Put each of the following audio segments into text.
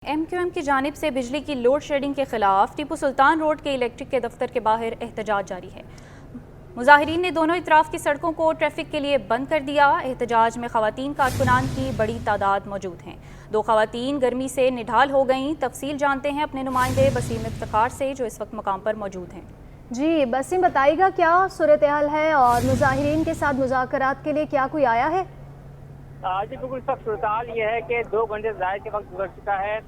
MQM की जानिब से बिजली की लोड शेडिंग के खिलाफ टीपू सुल्तान रोड के इलेक्ट्रिक के दफ्तर के बाहर एहतजाज जारी है। मुजाहिरीन ने दोनों इतराफ की सड़कों को ट्रैफिक के लिए बंद कर दिया। एहतजाज में खवातीन कारकुनान की बड़ी तादाद मौजूद हैं। दो खवातीन गर्मी से निढाल हो गईं। तफसील जानते हैं अपने नुमाइंदे बसीम इफ्तिखार से, जो इस वक्त मकाम पर मौजूद हैं। जी बसीम, बताइएगा क्या सूरत हाल है और मुजाहिरीन के साथ मुज़ाकरात के लिए क्या कोई आया है? जी बिल्कुल, सब सूरत हाल ये है कि 2 घंटे ज़ाहिर के वक्त गुजर चुका है।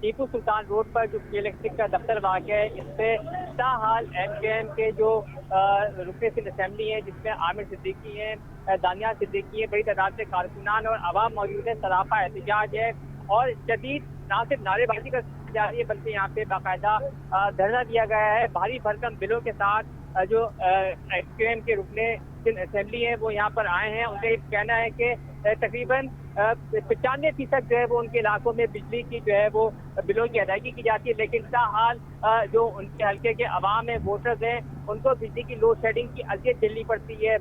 टीपू सुल्तान रोड पर जो इलेक्ट्रिक का दफ्तर वाक़ है, इस पर ताहाल MQM के जो रुकन असेंबली है, जिसमें आमिर सिद्दीकी हैं, दानिया सिद्दीकी है, बड़ी तादाद से कारकुनान और आवाम मौजूद है। सराफा एहतजाज है और शदीद ना सिर्फ नारेबाजी का जा रही है, बल्कि यहाँ पे बाकायदा धरना दिया गया है। भारी भरकम बिलों के साथ जो MQM के रुकन असेंबली है वो यहाँ पर आए हैं। उनका कहना है कि तकरीबन 95% जो है वो उनके इलाकों में बिजली की जो है वो बिलों की अदायगी की जाती है, लेकिन ताहाल जो उनके हल्के के अवाम है, वोटर्स हैं, उनको बिजली की लोड शेडिंग की अजियत झेलनी पड़ती है।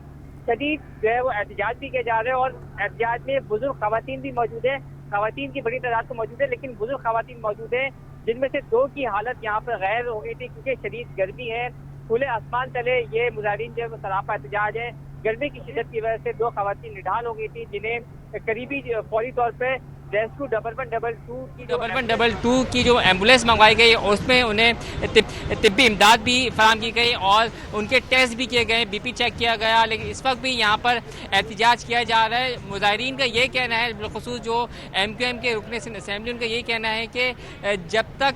शदीद जो है वो एहतजाज भी किए जा रहे हैं और एहतजाज में बुजुर्ग खवातीन भी मौजूद है। खवातीन की बड़ी तादाद तो मौजूद है, लेकिन बुजुर्ग खवातीन मौजूद है, जिनमें से 2 की हालत यहाँ पर गैर हो गई थी क्योंकि शदीद गर्मी है। खुले आसमान तले ये मुजाहिरीन जो है वो सराफा एहतजाज है। गर्मी की शिद्दत की वजह से 2 खवातीन निढाल हो गई थी, जिन्हें करीबी फौरी तौर पर रेस्क्यू 1112 की जो एम्बुलेंस मंगवाई गई उसमें उन्हें तिब्बी इमदाद भी फराम की गई और उनके टेस्ट भी किए गए, BP चेक किया गया। लेकिन इस वक्त भी यहाँ पर एहतजाज किया जा रहा है। मुजाहिरीन का ये कहना है, बिलखुसूस जो MQM के रुकन असेंबली, उनका ये कहना है कि जब तक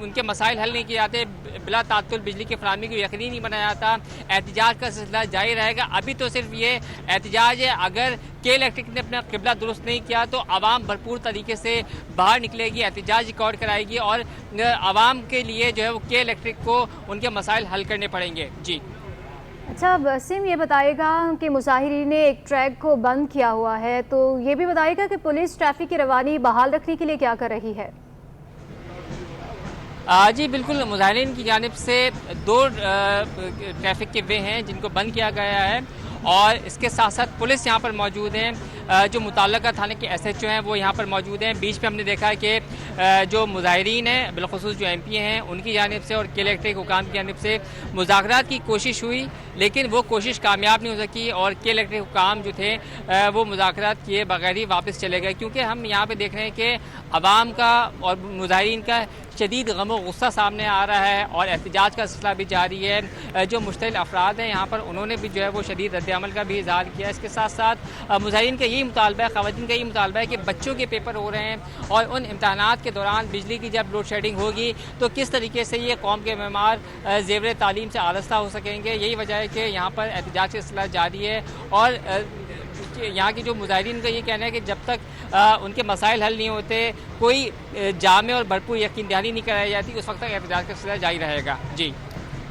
उनके मसाइल हल नहीं किए जाते, बिला तात्तुल बिजली की फराहमी को यकीनी नहीं बनाया जाता, एहतजाज का सिलसिला जारी रहेगा। अभी तो सिर्फ ये एहतजाज है, अगर के इलेक्ट्रिक ने अपना किबला दुरुस्त नहीं किया तो आवाम भरपूर तरीके से बाहर निकलेगी, एहतजाज रिकॉर्ड कराएगी और आवाम के लिए जो है वो के इलेक्ट्रिक को उनके मसाइल हल करने पड़ेंगे। जी अच्छा वसीम, ये बताइएगा कि मुजाहिरीन ने एक ट्रैक को बंद किया हुआ है, तो ये भी बताइएगा कि पुलिस ट्रैफिक की रवानी बहाल रखने के लिए क्या कर रही है? जी बिल्कुल, मुजाहिरीन की जानिब से 2 ट्रैफिक के वे हैं जिनको बंद किया गया है और इसके साथ साथ पुलिस यहाँ पर मौजूद हैं। जो मुताल्लिका थाने के SHO हैं वो यहाँ पर मौजूद हैं। बीच में हमने देखा है कि जो मुजाहिरीन हैं, बिलखुसूस जो MP हैं, उनकी जानिब से और के इलेक्ट्रिक हुकाम की जानिब से मुज़ाकरात की कोशिश हुई, लेकिन वो कोशिश कामयाब नहीं हो सकी और के इलेक्ट्रिक हुकाम जो थे वो मुज़ाकरात किए बगैर ही वापस चले गए। क्योंकि हम यहाँ पर देख रहे हैं कि अवाम का और मुजाहिरीन का शदीद गम व गुस्सा सामने आ रहा है और एहतजाज का सिलसिला भी जारी है। जो मुश्तलिल अफराद हैं यहाँ पर, उन्होंने भी जो है वो शदीद रद्द-ए-अमल का भी इज़हार किया। इसके साथ साथ मुजाहिरीन का यही मुतालबा है, ख़वातीन का यही मुतालबा है कि बच्चों के पेपर हो रहे हैं और उन इम्तहानात के दौरान बिजली की जब लोड शेडिंग होगी तो किस तरीके से ये कौम के मेमार ज़ेवर तालीम से आरास्ता हो सकेंगे। यही वजह है कि यहाँ पर एहतजाज का सिलसिला जारी है और यहाँ की जो मुजाहिरीन का ये कहना है कि जब तक उनके मसाइल हल नहीं होते, कोई जामे और भरपूर यकीन दहानी नहीं कराई जाती, उस वक्त तक एहतजाज का सिलसिला जारी रहेगा। जी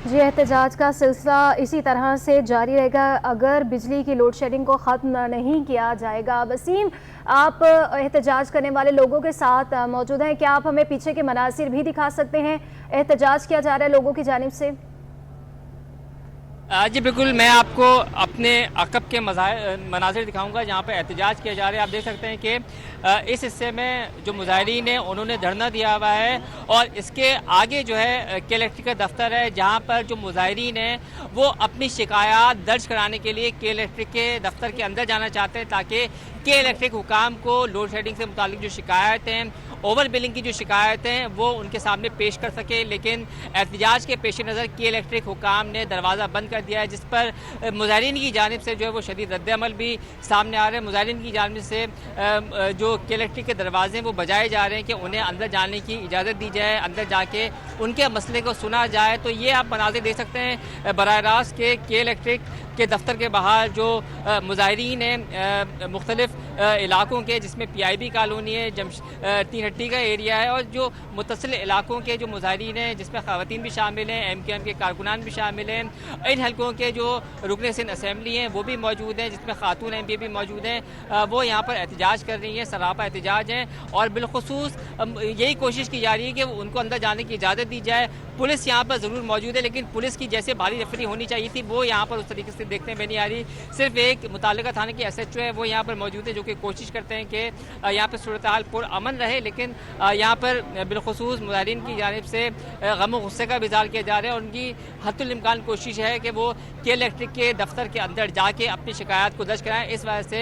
एहतजाज का सिलसिला इसी तरह से जारी रहेगा अगर बिजली की लोड शेडिंग को ख़त्म नहीं किया जाएगा। वसीम, आप एहतजाज करने वाले लोगों के साथ मौजूद हैं, क्या आप हमें पीछे के मनासिर भी दिखा सकते हैं? एहतजाज किया जा रहा है लोगों की जानिब से। जी बिल्कुल, मैं आपको अपने अक़ब के मनाज़िर दिखाऊंगा जहाँ पर एहतजाज किया जा रहा है। आप देख सकते हैं कि इस हिस्से में जो मुजाहिरीन हैं उन्होंने धरना दिया हुआ है और इसके आगे जो है के इलेक्ट्रिक का दफ्तर है, जहाँ पर जो मुजाहिरीन हैं वो अपनी शिकायत दर्ज कराने के लिए के इलेक्ट्रिक के दफ्तर के अंदर जाना चाहते हैं, ताकि के इलेक्ट्रिक हुकाम को लोड शेडिंग से मुतालिक जो शिकायत हैं, ओवर बिलिंग की जो शिकायत हैं, वो उनके सामने पेश कर सके। लेकिन एहतजाज के पेश नज़र के इलेक्ट्रिक हुकाम ने दरवाज़ा बंद कर दिया है, जिस पर मुजाहिरीन की जानिब से जो है वो शदीद रद्द-ए-अमल भी सामने आ रहे हैं। मुजाहिरीन की जानिब से जो के इलेक्ट्रिक के दरवाजे वो बजाए जा रहे हैं कि उन्हें अंदर जाने की इजाज़त दी जाए, अंदर जाके उनके मसले को सुना जाए। तो ये आप मनाज़िर देख सकते हैं बराह रास्त के इलेक्ट्रिक के दफ्तर के बाहर जो मुजाहिरीन हैं मुख्तलिफ इलाकों के, जिसमें PIB कॉलोनी है, तीन हट्टी का एरिया है और जो मुतसिल इलाकों के जो मुजाहिरीन हैं, जिसमें ख़वातीन भी शामिल हैं, MQM के कारकुनान भी शामिल हैं, इन हल्कों के जो रुकन असेंबली हैं वो भी मौजूद हैं, जिसमें खातून MP भी मौजूद हैं, वो यहाँ पर एहतजाज कर रही हैं, सरापा एहतजाज हैं और बिलखुसूस यही कोशिश की जा रही है कि उनको अंदर जाने की इजाज़त दी जाए। पुलिस यहाँ पर ज़रूर मौजूद है, लेकिन पुलिस की जैसे भारी रेफरी होनी चाहिए थी वो यहाँ पर उस तरीके से देखने में नहीं आ रही। सिर्फ एक मुतालिका थाने की SHO है वो यहाँ पर मौजूद है, जो कि कोशिश करते हैं कि यहाँ पर सूरत हाल पुरअमन रहे, लेकिन यहाँ पर बिलखुसूस मुजाहिरीन की जानिब से गम और गुस्से का भी इज़हार किया जा रहा है और उनकी हद्दुल इम्कान कोशिश है कि वो के इलेक्ट्रिक के दफ्तर के अंदर जाके अपनी शिकायत को दर्ज कराएं। इस वजह से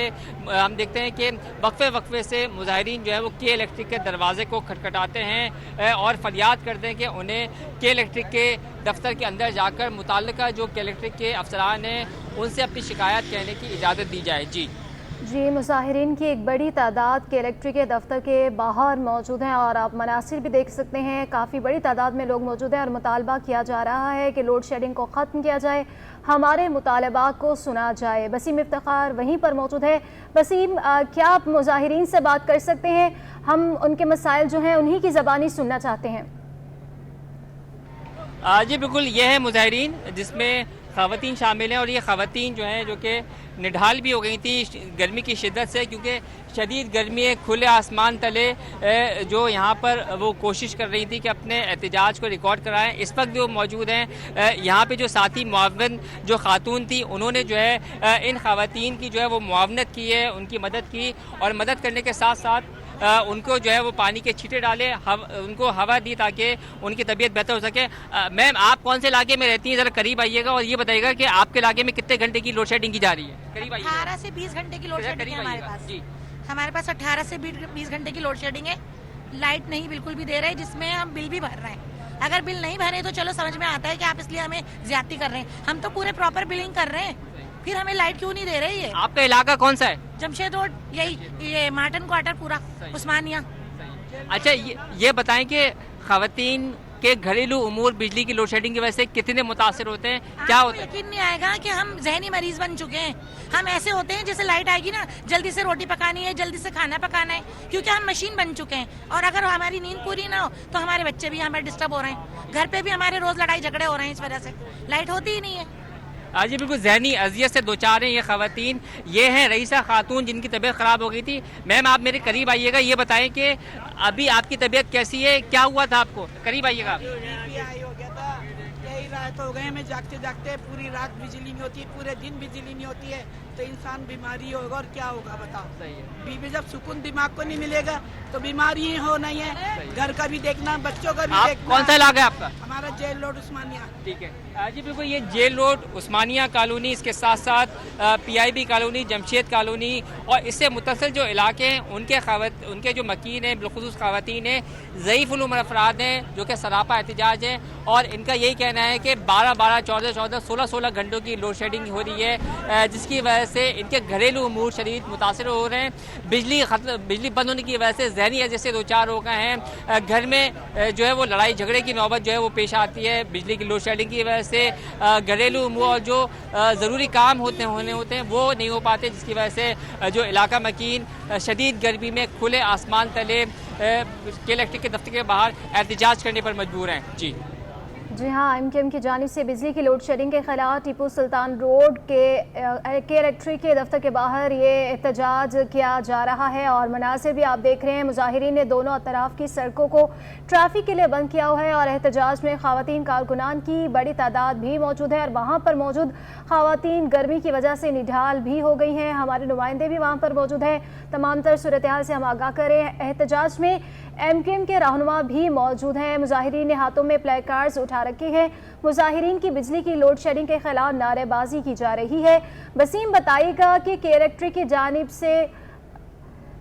हम देखते हैं कि वक्फे से मुजाहिरीन जो है वो के इलेक्ट्रिक के दरवाजे को खटखटाते हैं और फरियाद करते हैं कि उन्हें के इलेक्ट्रिक के दफ्तर के अंदर जाकर मुताल्लिका जो के इलेक्ट्रिक के अफसरान हैं उनसे अपनी शिकायत कहने की इजाज़त दी जाए। जी, मुजाहिरीन की एक बड़ी तादाद के इलेक्ट्रिक के दफ्तर के बाहर मौजूद हैं और आप मनासिर भी देख सकते हैं, काफ़ी बड़ी तादाद में लोग मौजूद हैं और मुतालबा किया जा रहा है कि लोड शेडिंग को ख़त्म किया जाए, हमारे मुतालबा को सुना जाए। वसीम इफ्तिखार वहीं पर मौजूद है। वसीम, क्या आप मुजाहिरीन से बात कर सकते हैं? हम उनके मसाइल जो हैं उन्हीं की ज़बानी सुनना चाहते हैं। जी बिल्कुल, ये है मुजाहिरीन जिसमें ख़वातीन शामिल हैं और ये ख़वातीन जो हैं जो कि निढाल भी हो गई थी गर्मी की शिद्दत से, क्योंकि शदीद गर्मी है। खुले आसमान तले जो यहाँ पर वो कोशिश कर रही थी कि अपने एहतजाज को रिकॉर्ड कराएं। इस वक्त जो मौजूद हैं यहाँ पे जो साथी मुआवन जो खातून थी उन्होंने जो है इन ख़वातीन की जो है वो मुआवनत की है, उनकी मदद की और मदद करने के साथ साथ उनको जो है वो पानी के छींटे डाले, उनको हवा दी ताकि उनकी तबीयत बेहतर हो सके। मैम, आप कौन से इलाके में रहती हैं? ज़रा करीब आइएगा और ये बताइएगा कि आपके इलाके में कितने घंटे की लोड शेडिंग की जा रही है? करीब आइए। 18 से 20 घंटे की लोड शेडिंग है हमारे पास। जी, हमारे पास 18 से 20 घंटे की लोड शेडिंग है। लाइट नहीं बिल्कुल भी दे रहे, जिसमें हम बिल भी भर रहे हैं। अगर बिल नहीं भरे तो चलो समझ में आता है कि आप इसलिए हमें ज्यादती कर रहे हैं, हम तो पूरे प्रॉपर बिलिंग कर रहे हैं, फिर हमें लाइट क्यों नहीं दे रही है? आपका इलाका कौन सा है? जमशेद रोड, यही ये मार्टन क्वार्टर पूरा उस्मानिया। अच्छा, ये बताएं कि खवातीन के घरेलू उमूर बिजली की लोड शेडिंग की वजह से कितने मुतासर होते हैं, क्या होता है? यकीन नहीं आएगा कि हम जहनी मरीज बन चुके हैं। हम ऐसे होते हैं जैसे लाइट आएगी ना, जल्दी से रोटी पकानी है, जल्दी से खाना पकाना है, क्योंकि हम मशीन बन चुके हैं। और अगर हमारी नींद पूरी ना हो तो हमारे बच्चे भी हमें डिस्टर्ब हो रहे हैं, घर पे भी हमारे रोज लड़ाई झगड़े हो रहे हैं इस वजह से, लाइट होती ही नहीं है। जी बिल्कुल, जहनी अजियत से दो चार हैं ये खवातीन। ये हैं रईसा खातून जिनकी तबीयत ख़राब हो गई थी। मैम, आप मेरे करीब आइएगा, ये बताएं कि अभी आपकी तबीयत कैसी है, क्या हुआ था आपको? करीब आइएगा। हो गया था, यही रात हो गए हमें जागते जागते, पूरी रात बिजली नहीं होती, पूरे दिन बिजली नहीं होती है, तो इंसान बीमारी होगा और क्या होगा बताओ। सही है। बीबी जब सुकून दिमाग को नहीं मिलेगा तो बीमारी ही हो नहीं है। घर का भी देखना, बच्चों का भी देखना। कौन सा इलाका है आपका? हमारा जेल रोड उस्मानिया। ठीक है जी बिल्कुल, ये जेल रोड उस्मानिया कॉलोनी, इसके साथ साथ PIB कॉलोनी, जमशेद कॉलोनी और इससे मुतसिल जो इलाके हैं उनके जो मकीन हैं, बिलखुसूस खवातीन हैं, ज़ईफ़ुल उम्र अफराद हैं जो कि सरापा एहतजाज हैं और इनका यही कहना है कि 12-12, 14-14, 16-16 घंटों की लोड शेडिंग हो रही है, जिसकी वजह से इनके घरेलू उमूर शदीद मुतासर हो रहे हैं। बिजली बंद होने की वजह से जहनी जैसे दो चार हो गए हैं। घर में जो है वो लड़ाई झगड़े की नौबत जो है वो पेश आती है बिजली की लोड शेडिंग की वजह से। घरेलू उमूर और जो ज़रूरी काम होते हैं वो नहीं हो पाते, जिसकी वजह से जो इलाका मकीन शदीद गर्मी में खुले आसमान तले के इलेक्ट्रिक के दफ्तर के बाहर एहतजाज करने पर मजबूर हैं। जी हाँ, MQM की जानिब से बिजली की लोड शेडिंग के खिलाफ टीपू सुल्तान रोड के इलेक्ट्रिक के दफ्तर के बाहर ये एहतजाज किया जा रहा है और मनासिर भी आप देख रहे हैं। मुजाहिरीन ने दोनों अतराफ की सड़कों को ट्रैफिक के लिए बंद किया हुआ है और एहतजाज में खवातीन कारकुनान की बड़ी तादाद भी मौजूद है और वहाँ पर मौजूद खवातीन गर्मी की वजह से निढाल भी हो गई हैं। हमारे नुमाइंदे भी वहाँ पर मौजूद हैं। तमाम तर सूरत हाल से हम आगाह करें। एहतजाज में MQM के रहनुमा भी मौजूद हैं। मुजाहिरीन ने हाथों में प्ले कार्ड्स उठा रखे हैं। मुजाहिरीन की बिजली की लोड शेडिंग के खिलाफ नारेबाजी की जा रही है। वसीम, बताइएगा कि इलेक्ट्रिक की जानिब से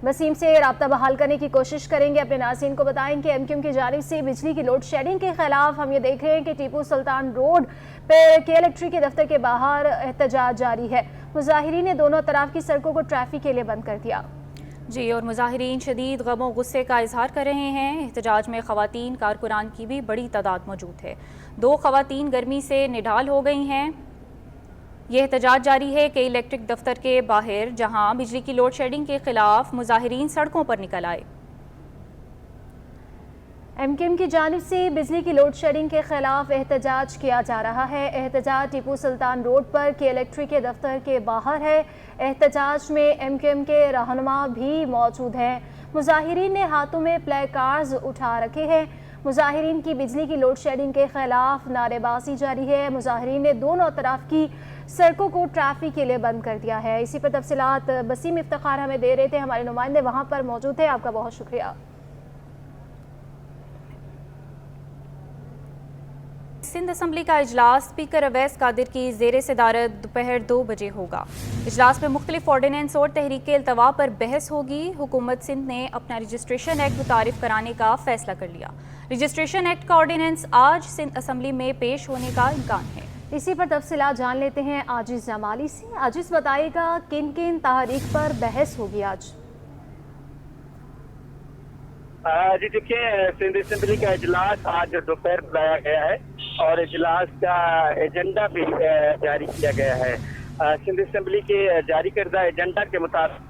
वसीम से रब्ता बहाल करने की कोशिश करेंगे। अपने नाज़रीन को बताएं कि MQM की जानिब से बिजली की लोड शेडिंग के खिलाफ हम ये देख रहे हैं कि टीपू सुल्तान रोड पर के इलेक्ट्रिक के दफ्तर के बाहर एहतजाज जारी है। मुजाहिरीन ने दोनों तरफ की सड़कों को ट्रैफिक के लिए बंद कर दिया। जी, और मुजाहिरीन शदीद गम और गुस्से का इजहार कर रहे हैं। एहतजाज में खवातीन कारकुनान की भी बड़ी तादाद मौजूद है। 2 खवातीन गर्मी से निढाल हो गई हैं। ये एहतजाज जारी है कि इलेक्ट्रिक दफ्तर के बाहर, जहां बिजली की लोड शेडिंग के खिलाफ मुजाहिरीन सड़कों पर निकल आए। MQM की जानिब से बिजली की लोड शेडिंग के खिलाफ एहतजाज किया जा रहा है। एहतजाज टीपू सुल्तान रोड पर के इलेक्ट्रिक के दफ्तर के बाहर है। एहतजाज में MQM के रहनुमा भी मौजूद हैं। मुजाहिरीन ने हाथों में प्ले कार्ड्स उठा रखे हैं। मुजाहिरीन की बिजली की लोड शेडिंग के खिलाफ नारेबाजी जारी है। मुजाहिरीन ने दोनों तरफ की सड़कों को ट्रैफिक के लिए बंद कर दिया है। इसी पर तफसीलात बसीम इफ्तिखार हमें दे रहे थे, हमारे नुमाइंदे वहाँ पर मौजूद थे। आपका बहुत शुक्रिया। सिंध असम्बली का इजलास स्पीकर अवैस कादिर की ज़ेर सदारत दोपहर 2 बजे होगा। इजलास में मुख्तलिफ ऑर्डिनेंस और तहरीक अल्तवा पर बहस होगी। हुकूमत सिंध ने अपना रजिस्ट्रेशन एक्ट मुतारिफ कराने का फैसला कर लिया। रजिस्ट्रेशन एक्ट का ऑर्डिनेंस आज सिंध असम्बली में पेश होने का इम्कान है। इसी पर तफसीलात जान लेते हैं आजिज़ जमाली से। आजिज़ बताइएगा किन किन तहरीक पर बहस होगी आज? जी देखिए, सिंध असम्बली का इजलास आज दोपहर बुलाया गया है और इजलास का एजेंडा भी जारी किया गया है। सिंध असम्बली के जारी करदा एजेंडा के मुताबिक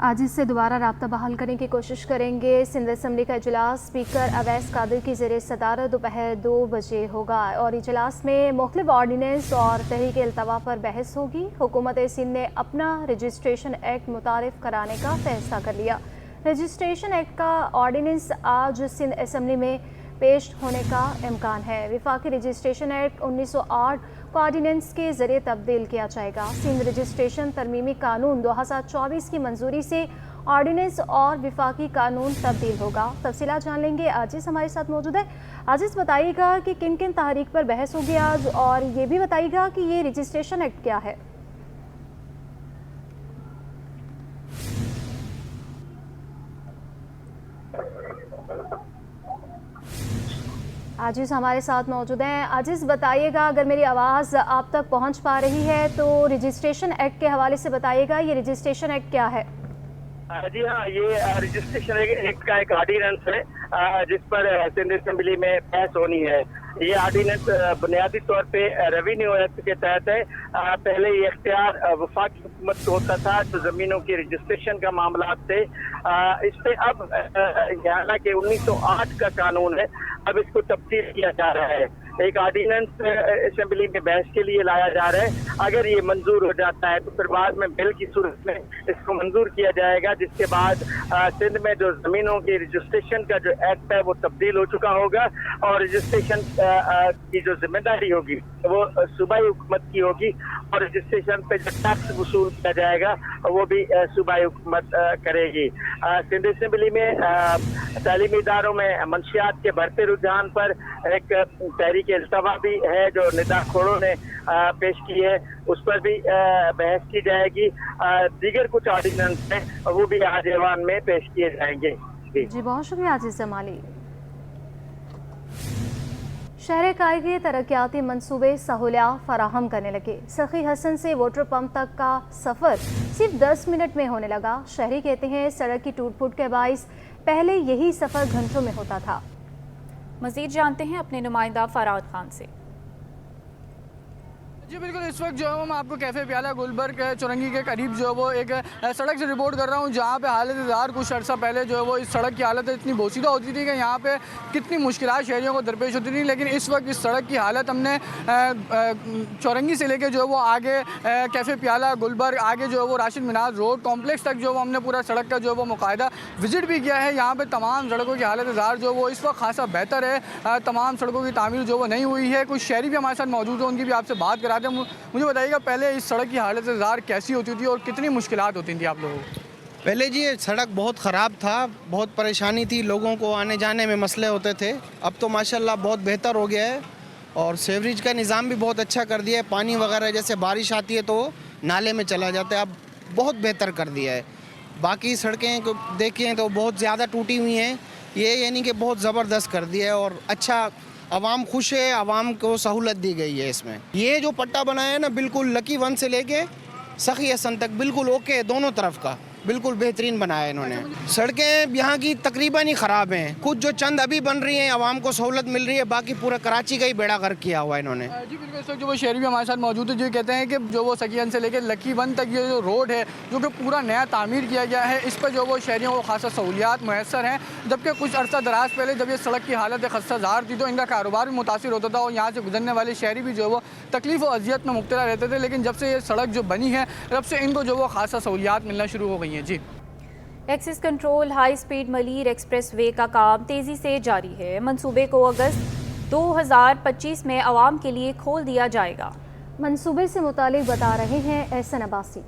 आज इससे दोबारा राब्ता बहाल करने की कोशिश करेंगे। सिंध असम्बली का इजलास स्पीकर अवैस कादिर की ज़ेर सदारत दोपहर 2 बजे होगा और इजलास में मुख्तलिफ ऑर्डिनेंस और तहरीक अल्तवा पर बहस होगी। हुकूमत सिंध ने अपना रजिस्ट्रेशन एक्ट मुतारिफ कराने का फैसला कर लिया। रजिस्ट्रेशन एक्ट का ऑर्डिनेंस आज सिंध असम्बली में पेश होने का इम्कान है। विफाकी रजिस्ट्रेशन एक्ट 1908 को ऑर्डिनेंस के ज़रिए तब्दील किया जाएगा। सिंध रजिस्ट्रेशन तरमीमी कानून 2024 की मंजूरी से ऑर्डिनेंस और विफाकी कानून तब्दील होगा। तफसीलात जान लेंगे। आजिज़ हमारे साथ मौजूद है। आजिज़ बताइएगा कि किन किन तहरीक पर बहस होगी आज, और ये भी बताइएगा कि ये रजिस्ट्रेशन एक्ट क्या है? आजिज़ हमारे साथ मौजूद हैं। आजिज़ बताइएगा, अगर मेरी आवाज़ आप तक पहुंच पा रही है तो रजिस्ट्रेशन एक्ट के हवाले से बताइएगा, ये रजिस्ट्रेशन एक्ट क्या है? जी हाँ, ये रजिस्ट्रेशन एक्ट का एक ऑर्डिनेंस है जिस पर सिंध असम्बली में बहस होनी है। ये ऑर्डिनेंस बुनियादी तौर पे रेवेन्यू एक्ट के तहत है। पहले ये इख्तियार वफाकी हुकूमत को होता था तो जमीनों की रजिस्ट्रेशन का मामला थे। इस पे अब हालांकि 1908 का कानून है, अब इसको तब्दील किया जा रहा है। एक ऑर्डिनेंस असेंबली में बहस के लिए लाया जा रहा है। अगर ये मंजूर हो जाता है तो फिर बाद में बिल की सूरत में इसको मंजूर किया जाएगा, जिसके बाद सिंध में जो जमीनों की रजिस्ट्रेशन का जो एक्ट है वो तब्दील हो चुका होगा और रजिस्ट्रेशन की जो जिम्मेदारी होगी वो सूबाई हुकूमत की होगी और रजिस्ट्रेशन पे जो टैक्स वसूल किया जाएगा वो भी सूबाई हुकूमत करेगी। सिंध असेंबली में तालीमी इदारों में मंशियात के बढ़ते रुझान पर एक तहरीक अल्तवा भी है जो निदा खोड़ों ने पेश की है, उस पर भी बहस की जाएगी। दीगर कुछ ऑर्डिनेंस हैं वो भी आज ऐवान में पेश किए जाएंगे। जी बहुत शुक्रिया आजिज़ जमाली। शहर कायद के तरक्याती मनसूबे सहूलियात फराहम करने लगे। सखी हसन से वाटर पंप तक का सफ़र सिर्फ 10 मिनट में होने लगा। शहरी कहते हैं सड़क की टूट फूट के बाइस पहले यही सफ़र घंटों में होता था। मज़ीद जानते हैं अपने नुमाइंदा फराद खान से। जी बिल्कुल, इस वक्त जो है वो मैं आपको कैफ़े प्याला गुलबर्ग चौरंगी के करीब जो है वो एक सड़क से रिपोर्ट कर रहा हूँ, जहाँ पे हालत ज़ार कुछ अर्सा पहले जो है वो इस सड़क की हालत इतनी बोसीदा होती थी कि यहाँ पे कितनी मुश्किलात शहरियों को दरपेश होती थी। लेकिन इस वक्त इस सड़क की हालत हमने चौरंगी से लेके जो है वो आगे कैफ़े प्याला गुलबर्ग आगे जो है वो राशिद मिनाज रोड कॉम्प्लेक्स तक जो है हमने पूरा सड़क का जो है वो मुकायदा विजिट भी किया है। यहाँ पर तमाम सड़कों की हालत ज़ार जो है वो इस वक्त खासा बेहतर है। तमाम सड़कों की तामीर जो वो नहीं हुई है। कुछ शहरी भी हमारे साथ मौजूद है, उनकी भी आपसे बात कराते हैं। मुझे बताइएगा पहले इस सड़क की हालत ज़ार कैसी होती थी और कितनी मुश्किलात होती थी आप लोगों को? पहले जी ये सड़क बहुत ख़राब था, बहुत परेशानी थी, लोगों को आने जाने में मसले होते थे। अब तो माशाल्लाह बहुत बेहतर हो गया है और सीवरेज का निज़ाम भी बहुत अच्छा कर दिया है। पानी वगैरह जैसे बारिश आती है तो नाले में चला जाता है, अब बहुत बेहतर कर दिया है। बाकी सड़कें को देखें तो बहुत ज़्यादा टूटी हुई हैं, ये यानी कि बहुत ज़बरदस्त कर दिया है और अच्छा आवाम खुश है, आवाम को सहूलत दी गई है इसमें। ये जो पट्टा बनाया है ना, बिल्कुल लकी वन से लेके सखी हसन तक बिल्कुल ओके, दोनों तरफ का बिल्कुल बेहतरीन बनाया है इन्होंने। सड़कें यहाँ की तकरीबन ही ख़राब हैं, कुछ जो चंद अभी बन रही हैं आवाम को सहूलत मिल रही है, बाकी पूरा कराची का ही बेड़ा गर्क किया हुआ है इन्होंने। जी बिल्कुल, इस वक्त जो वो शहरी भी हमारे साथ मौजूद है जो कहते हैं कि जो वो सखी हसन से लेकर लकी वन तक ये जो रोड है जो कि पूरा नया तामीर किया गया है, इस पर जो वो शहरियों को खासा सहूलियात मैसर हैं। जबकि कुछ अर्सा दराज पहले जब ये सड़क की हालत खस्ताजार थी तो इनका कारोबार भी मुतासिर होता था और यहाँ से गुजरने वाले शहरी भी जो वो तकलीफ़ और अजियत में मुब्तला रहते थे। लेकिन जब से ये सड़क जो बनी है तब से इनको जो वो खासा सहूलियात मिलना शुरू हो गई हैं। जी access control high speed Malir expressway का काम तेज़ी से जारी है। मंसूबे को अगस्त 2025 में आवाम के लिए खोल दिया जाएगा। मंसूबे से मुतालिक बता रहे हैं एहसन अब्बासी।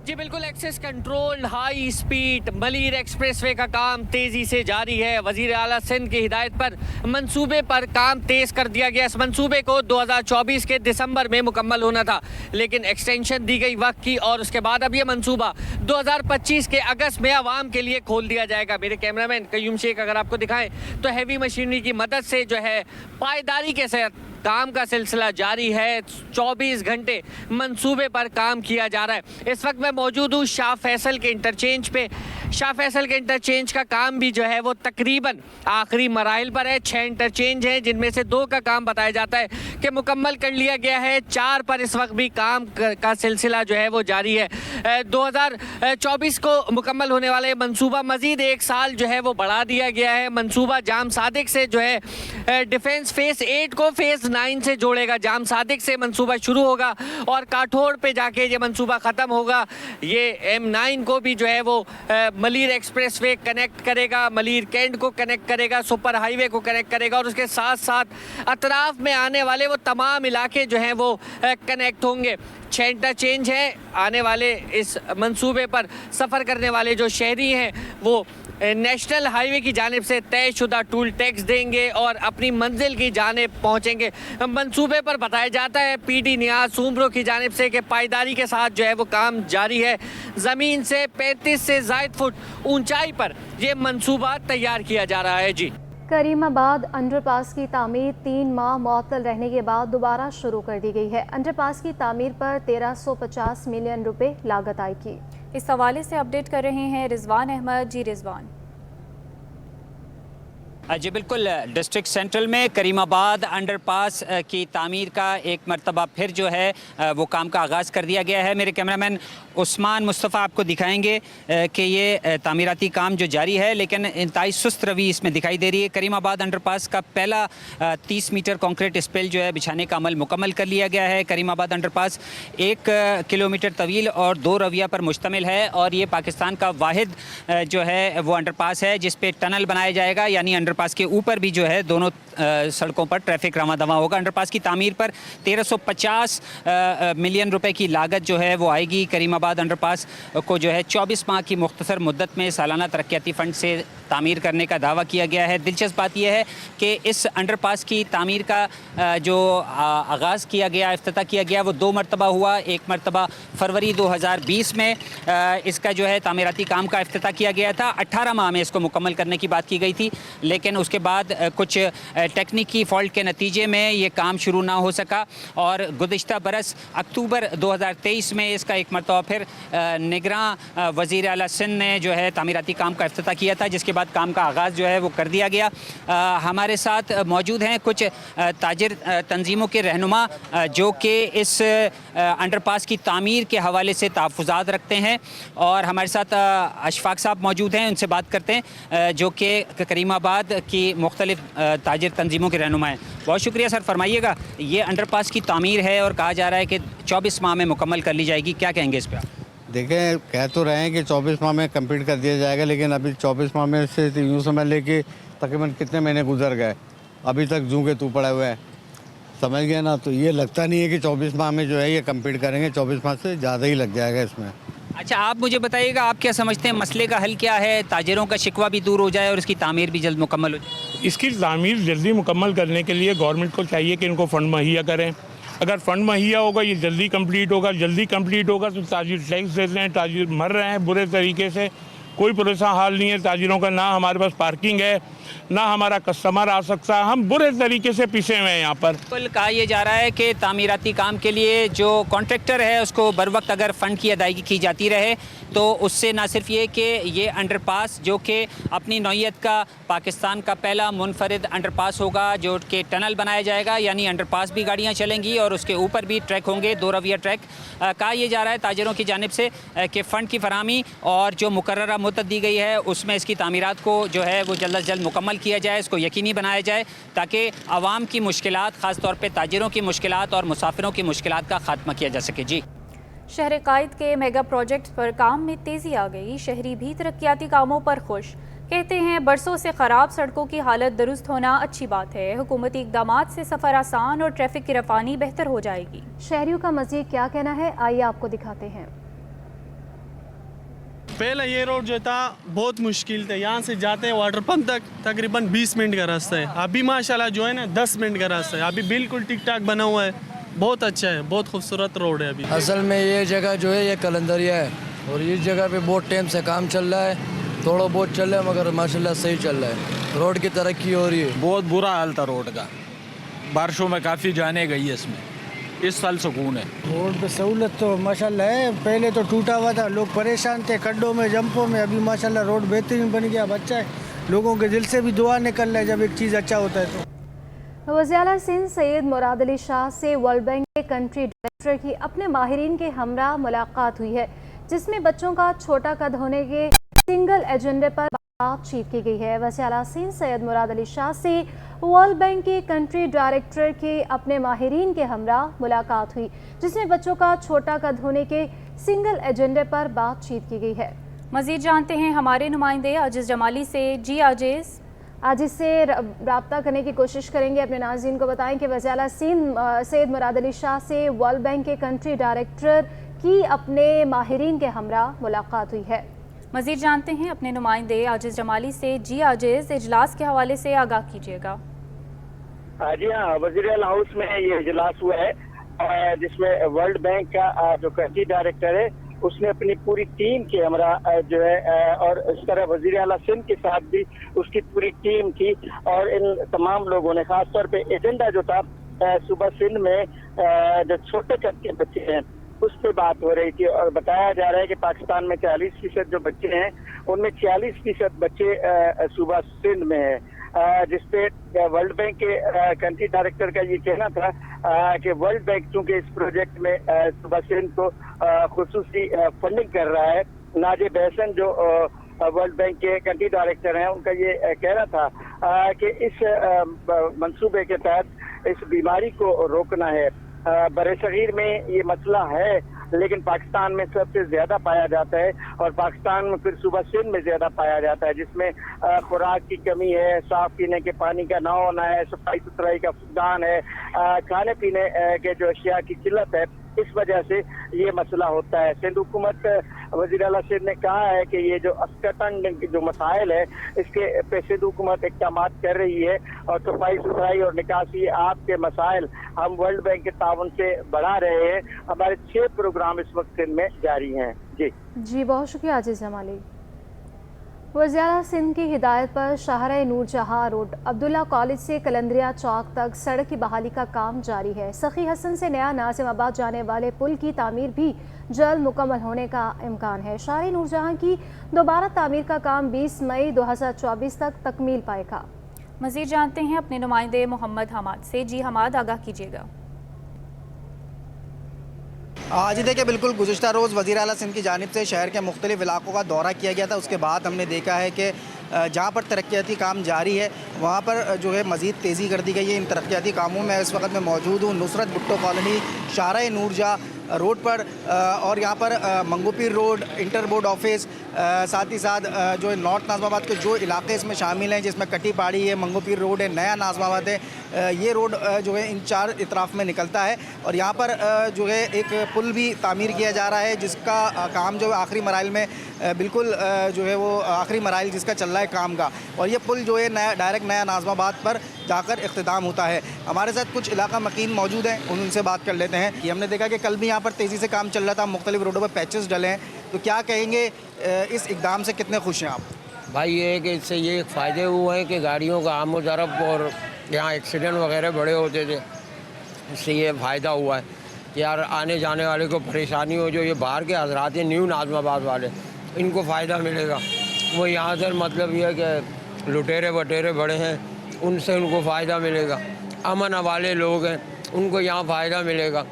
जी बिल्कुल, access control high speed Malir expressway का काम तेज़ी से जारी है। वज़ीर आला सिंध की हिदायत पर मंसूबे पर काम तेज़ कर दिया गया। इस मंसूबे को 2024 के दिसंबर में मुकम्मल होना था, लेकिन एक्सटेंशन दी गई वक्त की और उसके बाद अब ये मंसूबा 2025 के अगस्त में आवाम के लिए खोल दिया जाएगा। मेरे कैमरामैन कयूम शेख अगर आपको दिखाएं तो हैवी मशीनरी की मदद से जो है पायदारी के साथ काम का सिलसिला जारी है। 24 घंटे मंसूबे पर काम किया जा रहा है। इस वक्त मैं मौजूद हूँ शाह फैसल के इंटरचेंज पे। शाह फैसल के इंटरचेंज का काम भी जो है वो तकरीबन आखिरी मराहिल पर है। 6 इंटरचेंज हैं, जिनमें से 2 का काम बताया जाता है कि मुकम्मल कर लिया गया है। 4 पर इस वक्त भी काम का सिलसिला जो है वो जारी है। 2024 को मुकम्मल होने वाले मंसूबा मज़ीद 1 साल जो है वो बढ़ा दिया गया है। मंसूबा जाम सादिक से जो है डिफेंस फेज़ 8 को फेज़ 9 से जोड़ेगा। जाम सादिक से मंसूबा शुरू होगा और काठोड़ पे जाके ये मंसूबा ख़त्म होगा। ये M9 को भी जो है वो मलीर एक्सप्रेसवे कनेक्ट करेगा, मलीर कैंट को कनेक्ट करेगा, सुपर हाईवे को कनेक्ट करेगा और उसके साथ साथ अतराफ़ में आने वाले वो तमाम इलाके जो हैं वो कनेक्ट होंगे। 6 इंटरचेंज है। आने वाले इस मंसूबे पर सफ़र करने वाले जो शहरी हैं वो नेशनल हाईवे की जानिब से तयशुदा टूल टैक्स देंगे और अपनी मंजिल की जानिब पहुंचेंगे। मंसूबे पर बताया जाता है PD नियाज़ सूमरो की जानिब से कि पायदारी के साथ जो है वो काम जारी है। ज़मीन से 35 से ज़ायद फुट ऊंचाई पर यह मंसूबा तैयार किया जा रहा है। जी, करीमाबाद अंडरपास की तामीर 3 माह मुअत्तल रहने के बाद दोबारा शुरू कर दी गई है। अंडरपास की तामीर पर 1350 मिलियन रुपए लागत आएगी। इस हवाले से अपडेट कर रहे हैं रिजवान अहमद। जी रिजवान। जी बिल्कुल, डिस्ट्रिक्ट सेंट्रल में करीमाबाद अंडरपास की तामीर का एक मरतबा फिर जो है वो काम का आगाज़ कर दिया गया है। मेरे कैमरामैन उस्मान मुस्तफ़ा आपको दिखाएंगे कि ये तामीराती काम जो जारी है, लेकिन इंतहाई सुस्त रवि इसमें दिखाई दे रही है। करीमाबाद अंडरपास का पहला 30 मीटर कॉन्क्रीट स्पेल जो है बिछाने का अमल मुकम्मल कर लिया गया है। करीमाबाद अंडरपास 1 किलोमीटर तवील और 2 रविया पर मुश्तमिल है और ये पाकिस्तान का वाहिद जो है वो अंडरपास है जिस पे टनल बनाया जाएगा, यानी अंडरपास के ऊपर भी जो है दोनों सड़कों पर ट्रैफिक रवां दवा होगा। अंडरपास की तामीर पर 1350 मिलियन रुपए की लागत जो है वो आएगी। करीमाबाद अंडरपास को जो है 24 माह की मुख्तसर मुद्दत में सालाना तरक्याती फ़ंड से तामीर करने का दावा किया गया है। दिलचस्प बात यह है कि इस अंडरपास की तामीर का जो आगाज़ किया गया, इफ्तिताह किया गया, वो 2 मरतबा हुआ। एक मरतबा फरवरी 2020 में इसका जो है तामीराती काम का इफ्तिताह किया गया था। 18 माह में इसको मुकम्मल करने की बात की गई थी, लेकिन उसके बाद कुछ टेक्निकी फ़ॉल्ट के नतीजे में ये काम शुरू ना हो सका और गुज़िश्ता बरस अक्टूबर 2023 में इसका एक मरतबा फिर निगरान वज़ीर आला सिंध ने जो है तामीराती काम का इफ्तिताह किया था, जिसके बाद काम का आगाज़ जो है वो कर दिया गया। हमारे साथ मौजूद हैं कुछ ताजिर तंजीमों के रहनुमा जो कि इस अंडरपास की तामीर के हवाले से तहफ़्फ़ुज़ात रखते हैं और हमारे साथ अशफाक साहब मौजूद हैं, उनसे बात करते हैं जो कि करीमाबाद की मुख्तलिफ ताजिर तंजीमों के रहनुमा हैं। बहुत शुक्रिया सर। फरमाइएगा, ये अंडरपास की तामीर है और कहा जा रहा है कि 24 माह में मुकम्मल कर ली जाएगी, क्या कहेंगे इस पर? देखें, कह तो रहे हैं कि 24 माह में कंप्लीट कर दिया जाएगा, लेकिन अभी 24 माह में से यूँ समझ ले कि तकरीबन कितने महीने गुजर गए, अभी तक जूं के तू पड़े हुए हैं, समझ गए ना। तो ये लगता नहीं है कि 24 माह में जो है ये कंप्लीट करेंगे। 24 माह से ज़्यादा ही लग जाएगा इसमें। अच्छा, आप मुझे बताइएगा, आप क्या समझते हैं मसले का हल क्या है? ताजिरों का शिकवा भी दूर हो जाए और इसकी तामीर भी जल्द मुकम्मल हो जाए। इसकी तामीर जल्दी मुकम्मल करने के लिए गवर्नमेंट को चाहिए कि इनको फ़ंड मुहैया करें। अगर फ़ंड मुहैया होगा, ये जल्दी कंप्लीट होगा। जल्दी कंप्लीट होगा तो ताजिर टैक्स देते हैं, ताजिर मर रहे हैं बुरे तरीके से। कोई परेशान हाल नहीं है ताजिरों का, ना हमारे पास पार्किंग है, ना हमारा कस्टमर आ सकता है। हम बुरे तरीके से पिसे हुए हैं यहाँ पर। बिल्कुल, कहा यह जा रहा है कि तामीराती काम के लिए जो कॉन्ट्रैक्टर है उसको बर वक्त अगर फ़ंड की अदायगी की जाती रहे तो उससे ना सिर्फ ये कि ये अंडरपास जो कि अपनी नौइयत का पाकिस्तान का पहला मुनफरिद अंडरपास होगा, जो कि टनल बनाया जाएगा, यानी अंडरपास भी गाड़ियाँ चलेंगी और उसके ऊपर भी ट्रैक होंगे, 2 रविया ट्रैक। कहा यह जा रहा है ताजिरों की जानिब से कि फ़ंड की फराहमी और जो मुकर्ररा मुद्दत दी गई है उसमें इसकी तामीरात को जो है वो जल्द अज जल्द मुकम्मल किया जाए, इसको यकीनी बनाया जाए ताकि आवाम की मुश्किलात, ख़ास तौर पे ताजिरों की मुश्किलात और मुसाफिरों की मुश्किलात का खात्मा किया जा सके। जी शहर कायद के मेगा प्रोजेक्ट पर काम में तेज़ी आ गई। शहरी भी तरक्याती कामों पर खुश। कहते हैं बरसों से ख़राब सड़कों की हालत दुरुस्त होना अच्छी बात है। हुकूमती इक़दामात से सफ़र आसान और ट्रैफिक की रफ़ानी बेहतर हो जाएगी। शहरियों का मज़ीद क्या कहना है, आइए आपको दिखाते हैं। पहले ये रोड जो था बहुत मुश्किल था, यहाँ से जाते हैं वाटर पंप तक तकरीबन 20 मिनट का रास्ता है। अभी माशाल्लाह जो है ना 10 मिनट का रास्ता है। अभी बिल्कुल ठीक ठाक बना हुआ है, बहुत अच्छा है, बहुत खूबसूरत रोड है। अभी असल में ये जगह जो है ये कलंदरिया है और इस जगह पे बहुत टाइम से काम चल रहा है, थोड़ा बहुत चल रहा है मगर माशाल्लाह सही चल रहा है। रोड की तरक्की हो रही है। बहुत बुरा हाल था रोड का, बारिशों में काफ़ी जाने गई है इसमें। इस साल सुकून है। रोड पे सहूलत तो माशाल्लाह है, पहले तो टूटा हुआ था, लोग परेशान थे खड्डों में जंपों में। अभी माशाल्लाह रोड बेहतरीन बन गया, अच्छा है। लोगों के दिल से भी दुआ निकल रहा है जब एक चीज़ अच्छा होता है तो। वज़ीर-ए-आला सिंध सैयद मुराद अली शाह से वर्ल्ड बैंक के कंट्री डायरेक्टर की अपने माहिरीन के हमरा मुलाकात हुई है, जिसमें बच्चों का छोटा कद होने के सिंगल एजेंडे पर बातचीत की गई है। वज़ीर-ए-आला सिंध सैयद मुराद अली शाह से वर्ल्ड बैंक के कंट्री डायरेक्टर के अपने माहिरीन के हमरा मुलाकात हुई, जिसमें बच्चों का छोटा कद होने के सिंगल एजेंडे पर बातचीत की गई है। मज़ीद जानते हैं हमारे नुमाइंदे आजिज़ जमाली से। जी आजिज़, आज इससे रब्ता करने की कोशिश करेंगे। अपने नाज़रीन को बताएं कि वज़ीर-ए-आला सिंध सैयद मुराद अली शाह से वर्ल्ड बैंक के कंट्री डायरेक्टर की अपने माहिरीन के हमरा मुलाकात हुई है। मज़ीद जानते हैं अपने नुमाइंदे आजिज़ जमाली से। जी आजिज़, इजलास के हवाले से आगाह कीजिएगा। जी हाँ, वज़ीर-ए-आला हाउस में ये इजलास हुआ है जिसमें वर्ल्ड बैंक का जो कंट्री डायरेक्टर है उसने अपनी पूरी टीम के हमरा जो है और इस तरह वज़ीर-ए-आला सिंध के साथ भी उसकी पूरी टीम थी। और इन तमाम लोगों ने खासतौर पे एजेंडा जो था सुबह सिंध में जो छोटे कद के बच्चे हैं उस पर बात हो रही थी। और बताया जा रहा है कि पाकिस्तान में 40% जो बच्चे हैं उनमें 46% बच्चे सूबा सिंध में है, जिसपे वर्ल्ड बैंक के कंट्री डायरेक्टर का ये कहना था कि वर्ल्ड बैंक चूंकि इस प्रोजेक्ट में सूबा सिंध को खुसूसी फंडिंग कर रहा है। नाजिब हसन जो वर्ल्ड बैंक के कंट्री डायरेक्टर हैं उनका ये कहना था कि इस मंसूबे के तहत इस बीमारी को रोकना है। बरेसगीर में ये मसला है लेकिन पाकिस्तान में सबसे ज्यादा पाया जाता है और पाकिस्तान में फिर सूबा सिंध में ज्यादा पाया जाता है, जिसमें खुराक की कमी है, साफ पीने के पानी का ना होना है, सफाई सुथराई का फुकदान है, खाने पीने के जो अशिया की किल्लत है, इस वजह से ये मसला होता है। सिंध हुकूमत वज़ीर-ए-आला सिंध ने कहा है कि ये जो अस्कतन जो मसाइल है इसके पे सिंध हुकूमत इक़दामात कर रही है और सफाई सुथराई और निकासी आपके मसाइल हम वर्ल्ड बैंक के ताउन से बढ़ा रहे हैं। हमारे 6 प्रोग्राम इस वक्त सिंध में जारी हैं। जी बहुत शुक्रिया आजिज़ जमाली। वज़ीर-ए-आला सिंध की हिदायत पर शाहरा नूरजहां रोड अब्दुल्ला कॉलेज से कलंदरिया चौक तक सड़क की बहाली का काम जारी है। सखी हसन से नया नाज़िमाबाद जाने वाले पुल की तामीर भी जल्द मुकम्मल होने का इम्कान है। शाहरा नूरजहां की दोबारा तामीर का काम 20 मई 2024 तक तकमील पाएगा। मज़ीद जानते हैं अपने नुमाइंदे मोहम्मद हमाद से। जी हमाद, आगाह कीजिएगा। जी देखिए, बिल्कुल गुज़िश्ता रोज़ वज़ीर-ए-आला सिंध की जानिब से शहर के मुख्तलिफ़ इलाकों का दौरा किया गया था। उसके बाद हमने देखा है कि जहाँ पर तरक्याती काम जारी है वहाँ पर जो है मज़ीद तेज़ी कर दी गई है इन तरक्याती कामों में। इस वक्त मैं मौजूद हूँ नुसरत भुट्टो कॉलोनी शाहरा नूरजहां रोड पर और यहाँ पर Manghopir road, inter board office, साथ ही साथ जो नॉर्थ नाज़िमाबाद के जो इलाके इसमें शामिल हैं जिसमें कटी पहाड़ी है, मंगोपीर रोड है, नया नाज़िमाबाद है, ये रोड जो है इन 4 इतराफ़ में निकलता है। और यहाँ पर जो है एक पुल भी तामीर किया जा रहा है जिसका काम जो आखिरी मराइल में बिल्कुल जो है वो आखिरी मराइल जिसका चल रहा है काम का। और ये पुल जो है डायरेक्ट नया नाज़िमाबाद पर जाकर इख्तिताम होता है। हमारे साथ कुछ इलाका मकीन मौजूद हैं, उनसे बात कर लेते हैं कि हमने देखा कि कल भी यहाँ पर तेज़ी से काम चल रहा था, मुख्तलिफ रोडों पर पैचेस डले हैं, तो क्या कहेंगे इस इक़दाम से कितने खुश हैं आप? भाई ये है कि इससे ये फ़ायदे हुए हैं कि गाड़ियों का आमोजरफ और यहाँ एक्सीडेंट वगैरह बड़े होते थे, इससे ये फ़ायदा हुआ है कि यार आने जाने वाले को परेशानी हो, जो ये बाहर के हजरात हैं न्यू नाज़िमाबाद वाले, इनको फ़ायदा मिलेगा। वो यहाँ से मतलब ये है कि लुटेरे वटेरे बड़े हैं, उनसे उनको फ़ायदा मिलेगा। अमन वाले लोग हैं उनको यहाँ फ़ायदा मिलेगा,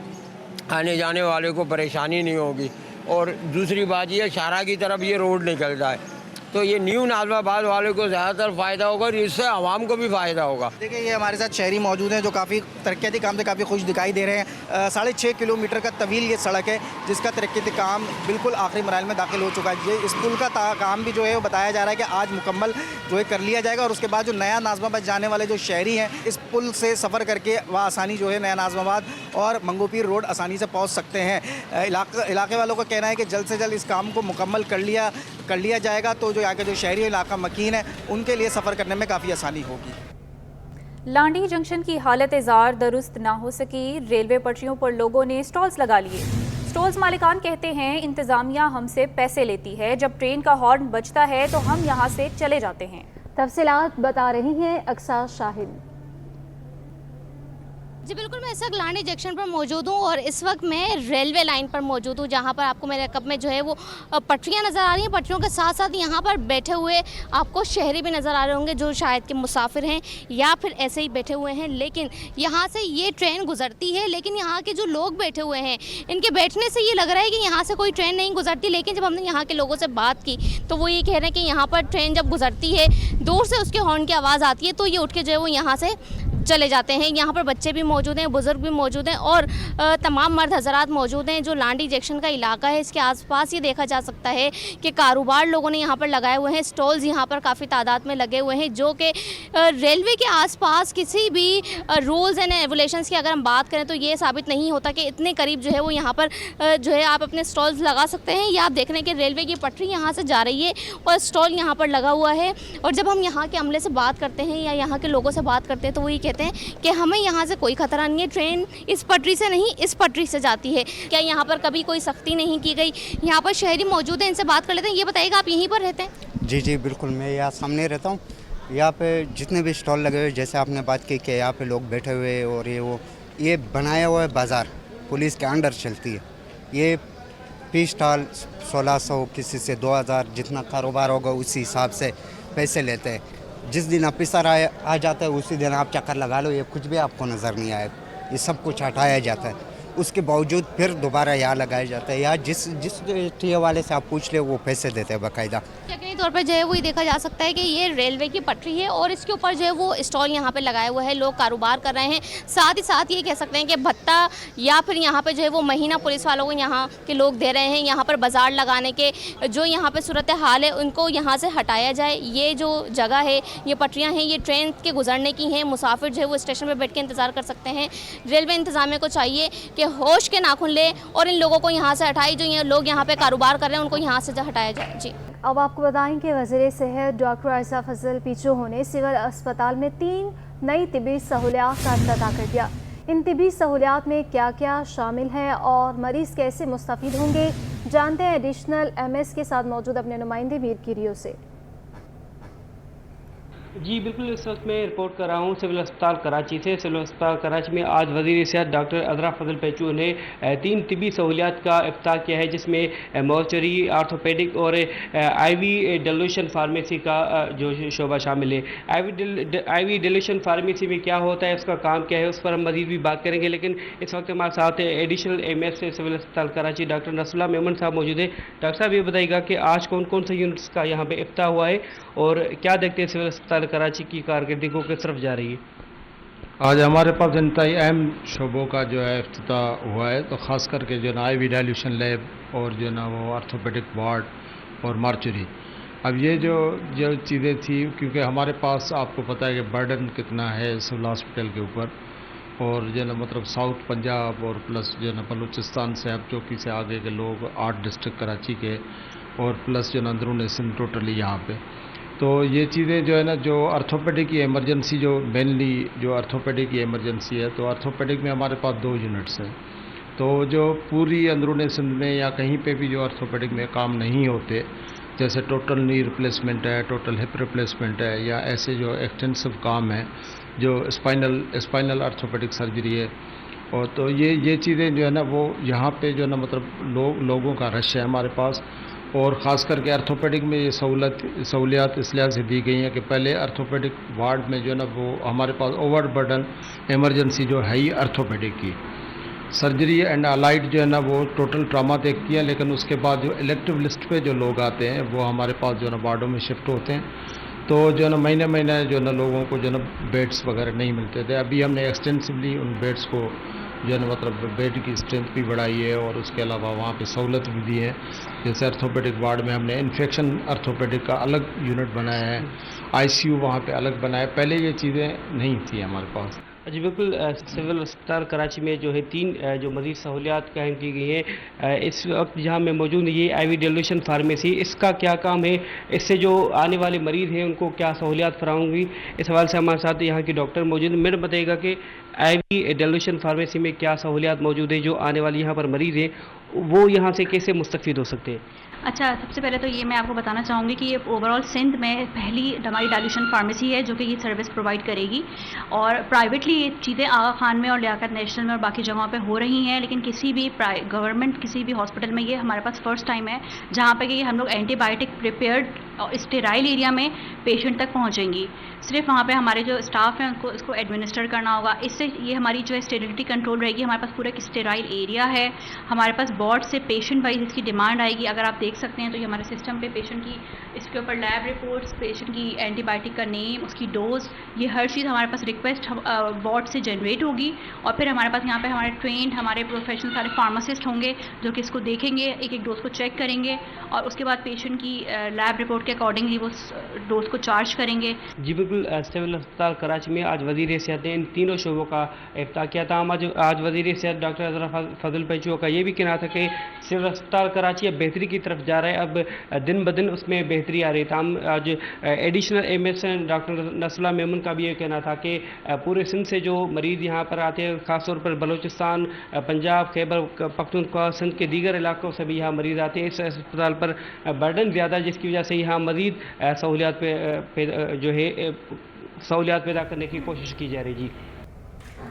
आने जाने वाले को परेशानी नहीं होगी। और दूसरी बात ये शाहरा की तरफ ये रोड निकलता है तो ये न्यू नाज़िमाबाद वाले को ज़्यादातर फ़ायदा होगा और इससे आवाम को भी फ़ायदा होगा। देखिए ये हमारे साथ शहरी मौजूद हैं जो काफ़ी तरक्याती काम से काफ़ी खुश दिखाई दे रहे हैं। 6.5 किलोमीटर का तवील ये सड़क है जिसका तरक्याती काम बिल्कुल आखिरी मराहल में दाखिल हो चुका है। ये इस पुल का काम भी जो है वो बताया जा रहा है कि आज मुकम्मल जो है कर लिया जाएगा और उसके बाद जो नया नाज़िमाबाद जाने वाले जो शहरी हैं इस पुल से सफ़र करके वह आसानी जो है नया नाज़िमाबाद और मंगोपीर रोड आसानी से पहुँच सकते हैं। इलाके वालों का कहना है कि जल्द से जल्द इस काम को मुकम्मल कर लिया जाएगा तो जो यहाँ के जो शहरी इलाका मकीन है उनके लिए सफ़र करने में काफ़ी आसानी होगी। लांडी जंक्शन की हालत जार दुरुस्त ना हो सकी, रेलवे पटरियों पर लोगों ने स्टॉल्स लगा लिए। स्टॉल्स मालिकान कहते हैं इंतज़ामिया हमसे पैसे लेती है, जब ट्रेन का हॉर्न बजता है तो हम यहाँ से चले जाते हैं। तफसीलात बता रही हैं अक्सा शाहिद। जी बिल्कुल, मैं इस वक्त लांडी जंक्शन पर मौजूद हूँ और इस वक्त मैं रेलवे लाइन पर मौजूद हूँ जहाँ पर आपको मेरे कप में जो है वो पटरियाँ नज़र आ रही हैं। पटरियों के साथ साथ यहाँ पर बैठे हुए आपको शहरी भी नज़र आ रहे होंगे जो शायद के मुसाफिर हैं या फिर ऐसे ही बैठे हुए हैं। लेकिन यहाँ से ये ट्रेन गुजरती है, लेकिन यहाँ के जो लोग बैठे हुए हैं इनके बैठने से ये लग रहा है कि यहाँ से कोई ट्रेन नहीं गुजरती। लेकिन जब हमने यहाँ के लोगों से बात की तो वो ये कह रहे हैं कि यहाँ पर ट्रेन जब गुजरती है दूर से उसके हॉर्न की आवाज़ आती है तो ये उठ के जो है वो यहाँ से चले जाते हैं। यहाँ पर बच्चे भी मौजूद हैं, बुज़ुर्ग भी मौजूद हैं और तमाम मर्द हज़रात मौजूद हैं। जो लांडी जंक्शन का इलाका है इसके आसपास ये देखा जा सकता है कि कारोबार लोगों ने यहाँ पर लगाए हुए हैं। स्टॉल्स यहाँ पर काफ़ी तादाद में लगे हुए हैं जो कि रेलवे के आसपास किसी भी रूल्स एंड रेगुलेशंस की अगर हम बात करें तो ये साबित नहीं होता कि इतने करीब जो है वो यहाँ पर जो है आप अपने स्टॉल्स लगा सकते हैं। या आप देख रहे हैं कि रेलवे की पटरी यहाँ से जा रही है और स्टॉल यहाँ पर लगा हुआ है। और जब हम यहाँ के अमले से बात करते हैं या यहाँ के लोगों से बात करते हैं तो वो ये कहते हैं कि हमें यहाँ से कोई खतरा नहीं है, ट्रेन इस पटरी से नहीं इस पटरी से जाती है। क्या यहाँ पर कभी कोई सख्ती नहीं की गई? यहाँ पर शहरी मौजूद हैं, इनसे बात कर लेते हैं। ये बताइएगा आप यहीं पर रहते हैं? जी जी बिल्कुल, मैं यहाँ सामने रहता हूँ। यहाँ पे जितने भी स्टॉल लगे हुए जैसे आपने बात की कि यहाँ पे लोग बैठे हुए और ये बनाया हुआ है बाज़ार, पुलिस के अंडर चलती है। ये फी स्टॉल 1600 किसी से 2000 जितना कारोबार होगा उसी हिसाब से पैसे लेते हैं। जिस दिन ऑफिसर आ जाता है उसी दिन आप चक्कर लगा लो, ये कुछ भी आपको नज़र नहीं आए, ये सब कुछ हटाया जाता है। उसके बावजूद फिर दोबारा यहाँ लगाया जाता है। यहाँ जिस टीए वाले से आप पूछ ले वो पैसे देते हैं बाकायदा। यकीनी तौर पर जो है वो ये देखा जा सकता है कि ये रेलवे की पटरी है और इसके ऊपर जो है वो स्टॉल यहाँ पे लगाए हुए हैं, लोग कारोबार कर रहे हैं। साथ ही साथ ये कह सकते हैं कि भत्ता या फिर यहाँ पे जो है वो महीना पुलिस वालों को यहाँ के लोग दे रहे हैं। यहाँ पर बाज़ार लगाने के जो यहाँ पर सूरत हाल है उनको यहाँ से हटाया जाए। ये जो जगह है, ये पटरियाँ हैं, ये ट्रेन के गुजरने की हैं। मुसाफिर जो है वो स्टेशन पर बैठ के इंतज़ार कर सकते हैं। रेलवे इंतज़ामिया को चाहिए कि होश के नाखून ले और इन लोगों को यहाँ से हटाई, जो ये लोग यहाँ पे कारोबार कर रहे हैं उनको यहाँ से हटाया जाए। जी अब आपको बताएं कि वज़ीर सेहत डॉक्टर आयशा फजल पीचू ने सिविल अस्पताल में 3 नई तिबी सहूलियात का इफ्तिताह कर दिया। इन तिबी सहूलियात में क्या क्या शामिल है और मरीज़ कैसे मुस्तफ़ीद होंगे, जानते हैं एडिशनल MS के साथ मौजूद अपने नुमाइंदे मीर किरियो से। जी बिल्कुल, इस वक्त मैं रिपोर्ट कर रहा हूँ सिविल अस्पताल कराची से। सिविल अस्पताल कराची में आज वज़ीर सेहत डॉक्टर अज़रा फजल पेचू ने 3 तिबी सहूलियात का इफ्तिताह किया है जिसमें मॉर्चरी, आर्थोपेडिक और IV डिल्यूशन फार्मेसी का जो शोबा शामिल है। IV डिल्यूशन फार्मेसी में क्या होता है, उसका काम क्या है, उस पर हम मज़ीद भी बात करेंगे। लेकिन इस वक्त हमारे साथ एडिशनल MS से सिविल अस्पताल कराची डॉक्टर नसरुल्लाह मेमन साहब मौजूद है। डॉक्टर साहब ये बताइएगा कि आज कौन कौन से यूनिट्स का यहाँ पे इफ्तिताह हुआ है और क्या देखते हैं सिविल अस्पताल कराची की कारकर्दगी को किस तरफ जा रही है? आज हमारे पास इंतहाई अहम शोबों का जो है इफ्तिताह हुआ है, तो ख़ास करके जो ना IV डायल्यूशन लैब और जो ना वो आर्थोपेडिक वार्ड और मार्चरी। अब ये जो चीज़ें थी, क्योंकि हमारे पास आपको पता है कि बर्डन कितना है सिविल हॉस्पिटल के ऊपर, और जो ना मतलब साउथ पंजाब और प्लस जो ना बलूचिस्तान से अब चौकी से आगे के लोग 8 डिस्ट्रिक्ट कराची के और प्लस जो ना अंदरून सिंध टोटली यहाँ पे। तो ये चीज़ें जो है ना, जो आर्थोपेडिक की एमरजेंसी, जो मेनली जो आर्थोपेडिक की एमरजेंसी है, तो आर्थोपेडिक में हमारे पास 2 यूनिट्स हैं। तो जो पूरी अंदरून सिंध में या कहीं पे भी जो आर्थोपेडिक में काम नहीं होते, जैसे टोटल नी रिप्लेसमेंट है, टोटल हिप रिप्लेसमेंट है, या ऐसे जो एक्सटेंसिव काम है जो स्पाइनल आर्थोपेडिक सर्जरी है, और तो ये चीज़ें जो है ना वो यहाँ पे जो है ना मतलब लोगों का रश है हमारे पास। और ख़ास करके आर्थोपेडिक में ये सहूलियात इस लिहाज से दी गई हैं कि पहले आर्थोपेडिक वार्ड में जो है ना वो हमारे पास ओवर बर्डन एमरजेंसी जो है ही आर्थोपेडिक की, सर्जरी एंड अलाइड जो है ना वो टोटल ट्रामा देखती है, लेकिन उसके बाद जो इलेक्टिव लिस्ट पे जो लोग आते हैं वो हमारे पास जो है ना वार्डों में शिफ्ट होते हैं। तो जो है ना महीने महीने जो है ना लोगों को जो है ना बेड्स वगैरह नहीं मिलते थे। अभी हमने एक्सटेंसिवली उन बेड्स को जो है ना मतलब बेड की स्ट्रेंथ भी बढ़ाई है और उसके अलावा वहाँ पे सहूलत भी दी है। जैसे अर्थोपेडिक वार्ड में हमने इन्फेक्शन अर्थोपेडिक का अलग यूनिट बनाया है, आईसीयू वहाँ पे अलग बनाया, पहले ये चीज़ें नहीं थी हमारे पास। जी बिल्कुल, सिविल अस्पताल कराची में जो है 3 जो मज़ीद सहूलियात कायम की गई हैं। इस वक्त जहाँ मैं मौजूद ये IV डाइल्यूशन फार्मेसी, इसका क्या काम है, इससे जो आने वाले मरीज़ हैं उनको क्या सहूलियात फराहम हुई, इस हवाले से हमारे साथ यहाँ की डॉक्टर मौजूद है। मेरे बताइएगा कि IV डाइल्यूशन फार्मेसी में क्या सहूलियात मौजूद है, जो आने वाले यहाँ पर मरीज़ हैं वो यहाँ से कैसे मुस्तफ़ीद हो सकते हैं? अच्छा, सबसे पहले तो ये मैं आपको बताना चाहूँगी कि ये ओवरऑल सिंध में पहली हमारी डाइल्यूशन फार्मेसी है जो कि ये सर्विस प्रोवाइड करेगी। और प्राइवेटली ये चीज़ें आगा खान में और लियाकत नेशनल में और बाकी जगहों पे हो रही हैं, लेकिन किसी भी गवर्नमेंट किसी भी हॉस्पिटल में ये हमारे पास फर्स्ट टाइम है जहाँ पे कि हम लोग एंटीबायोटिक प्रिपेयर्ड स्टेराइल एरिया में पेशेंट तक पहुँचेंगी। सिर्फ वहाँ पे हमारे जो स्टाफ हैं उनको इसको एडमिनिस्टर करना होगा। इससे ये हमारी जो है स्टेरिलिटी कंट्रोल रहेगी। हमारे पास पूरा एक स्टेराइल एरिया है, हमारे पास बोर्ड से पेशेंट वाइज इसकी डिमांड आएगी। अगर आप देख सकते हैं तो ये हमारे सिस्टम पे पेशेंट की इसके ऊपर लैब रिपोर्ट्स, पेशेंट की एंटीबायोटिक का नेम, उसकी डोज, ये हर चीज़ हमारे पास रिक्वेस्ट बोर्ड से जनरेट होगी। और फिर हमारे पास यहाँ पे हमारे ट्रेंड हमारे प्रोफेशनल सारे फार्मासिस्ट होंगे जो कि इसको देखेंगे, एक एक डोज को चेक करेंगे और उसके बाद पेशेंट की लैब रिपोर्ट के अकॉर्डिंगली वो डोज को चार्ज करेंगे। जी बिल्कुल, सिविल अस्पताल कराची में आज वज़ीर सेहत ने इन तीनों शोबों का इफ्ताह किया था। आज वज़ीर सेहत डॉक्टर अज़रा फजल पेचू का ये भी कहना था कि सिविल अस्पताल कराची अब बेहतरी की तरफ जा रहा है, अब दिन ब दिन उसमें बेहतरी आ रही है। हम आज एडिशनल MS डॉक्टर नसला मेमन का भी ये कहना था कि पूरे सिंध से जो मरीज़ यहाँ पर आते हैं, ख़ासतौर पर बलूचिस्तान, पंजाब, खैबर पख्तूनख्वा, सिंध के दीगर इलाकों से भी यहाँ मरीज़ आते हैं। इस अस्पताल पर बर्डन ज़्यादा, जिसकी वजह से यहाँ मज़ीद सहूलियात जो है सहूलियात पैदा करने की कोशिश की जा रही। जी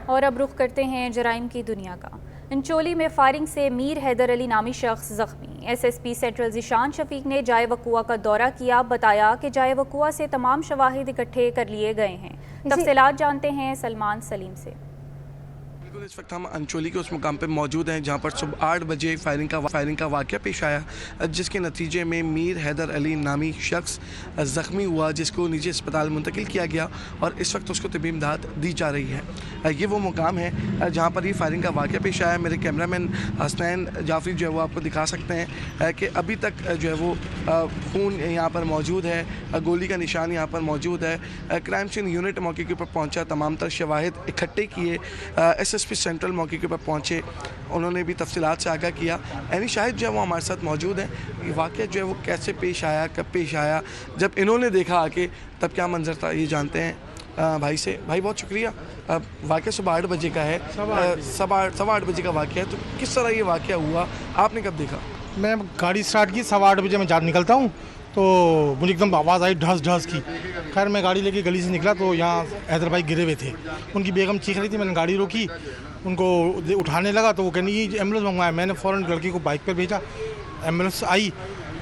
और अब रुख करते हैं जराइम की दुनिया का। इंचोली में फायरिंग से मीर हैदर अली नामी शख्स जख्मी। SSP सेंट्रल ज़ीशान शफीक ने जाए वक़ुआ का दौरा किया। बताया कि जाए वक़ुआ से तमाम शवाहिद इकट्ठे कर लिए गए हैं। तफसीलात जानते हैं सलमान सलीम से। इस वक्त हम अंचोली के उस मुकाम पर मौजूद हैं जहां पर सुबह 8 बजे फायरिंग का वाक़या पेश आया, जिसके नतीजे में मीर हैदर अली नामी शख्स ज़ख्मी हुआ, जिसको निजी अस्पताल मुंतकिल किया गया और इस वक्त उसको तबी इमदाद दी जा रही है। ये वो मुकाम है जहां पर ये फायरिंग का वाक़या पेश आया। मेरे कैमरामैन हसनैन जाफरी जो है वो आपको दिखा सकते हैं कि अभी तक जो है वो खून यहाँ पर मौजूद है, गोली का निशान यहाँ पर मौजूद है। क्राइम सीन यूनिट मौके के ऊपर पहुँचा, तमाम तर शवाहिद इकट्ठे किए। SSP सेंट्रल मौके के ऊपर पहुँचे, उन्होंने भी तफसीलात से आगाह किया। यानी शाहिद जो है वो हमारे साथ मौजूद हैं। ये वाक़या जो है वो कैसे पेश आया, कब पेश आया, जब इन्होंने देखा आके तब क्या मंजर था, ये जानते हैं भाई से। भाई बहुत शुक्रिया। वाक़या सुबह 8 बजे का है, सवा 8 बजे का वाक़या है, तो किस तरह ये वाक़या हुआ, आपने कब देखा? मैं गाड़ी स्टार्ट की, 8:15 बजे मैं निकलता हूँ तो मुझे एकदम आवाज़ आई ढस ढस की। खैर मैं गाड़ी लेके गली से निकला तो यहाँ हैदर भाई गिरे हुए थे, उनकी बेगम चीख रही थी। मैंने गाड़ी रोकी, उनको उठाने लगा तो वो कहने की एम्बुलेंस मंगवाया। मैंने फ़ौरन लड़की को बाइक पर भेजा, एम्बुलेंस आई